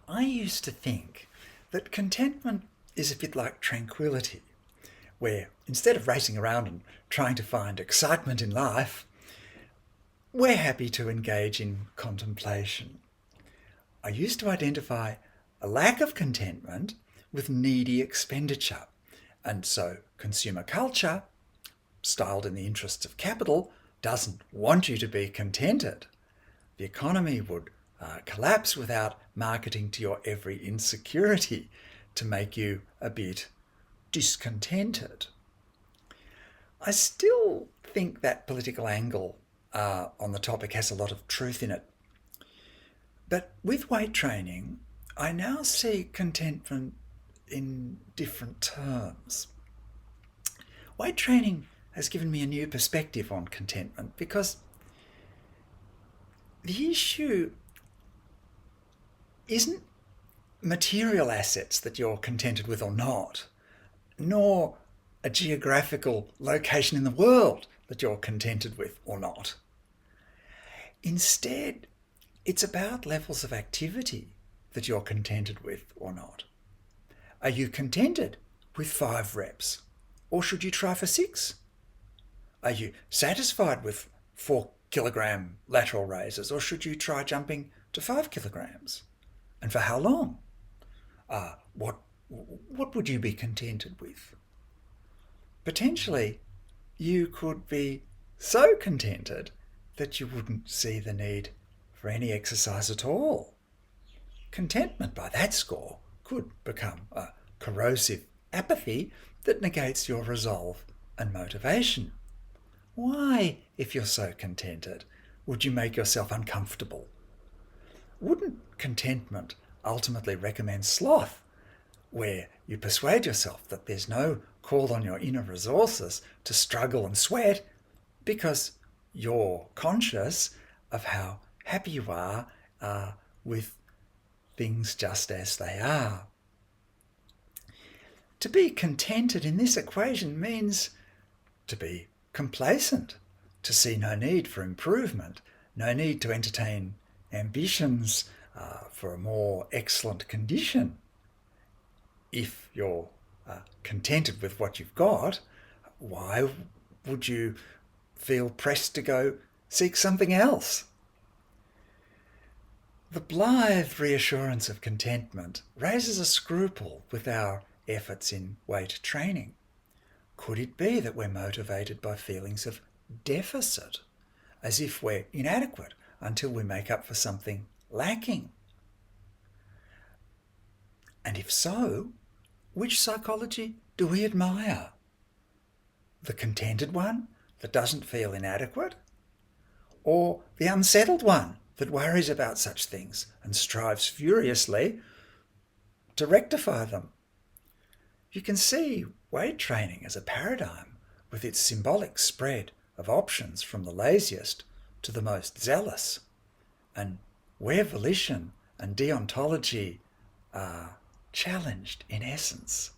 I used to think that contentment is a bit like tranquility, where instead of racing around and trying to find excitement in life, we're happy to engage in contemplation. I used to identify a lack of contentment with needy expenditure, and so consumer culture, styled in the interests of capital, doesn't want you to be contented. The economy would collapse without marketing to your every insecurity to make you a bit discontented. I still think that political angle on the topic has a lot of truth in it. But with weight training, I now see contentment in different terms. Weight training has given me a new perspective on contentment because the issue isn't material assets that you're contented with or not, nor a geographical location in the world that you're contented with or not. Instead, it's about levels of activity that you're contented with or not. Are you contented with 5 reps? Or should you try for 6? Are you satisfied with 4-kilogram lateral raises? Or should you try jumping to 5 kilograms? And for how long? What would you be contented with? Potentially, you could be so contented that you wouldn't see the need for any exercise at all. Contentment by that score could become a corrosive apathy that negates your resolve and motivation. Why, if you're so contented, would you make yourself uncomfortable? Wouldn't contentment ultimately recommend sloth, where you persuade yourself that there's no call on your inner resources to struggle and sweat because you're conscious of how happy you are with things just as they are? To be contented in this equation means to be complacent, to see no need for improvement, no need to entertain ambitions for a more excellent condition. If you're contented with what you've got, why would you feel pressed to go seek something else? The blithe reassurance of contentment raises a scruple with our efforts in weight training. Could it be that we're motivated by feelings of deficit, as if we're inadequate until we make up for something lacking? And if so, which psychology do we admire? The contented one that doesn't feel inadequate? Or the unsettled one that worries about such things and strives furiously to rectify them? You can see weight training as a paradigm with its symbolic spread of options from the laziest to the most zealous, and where volition and deontology are challenged in essence.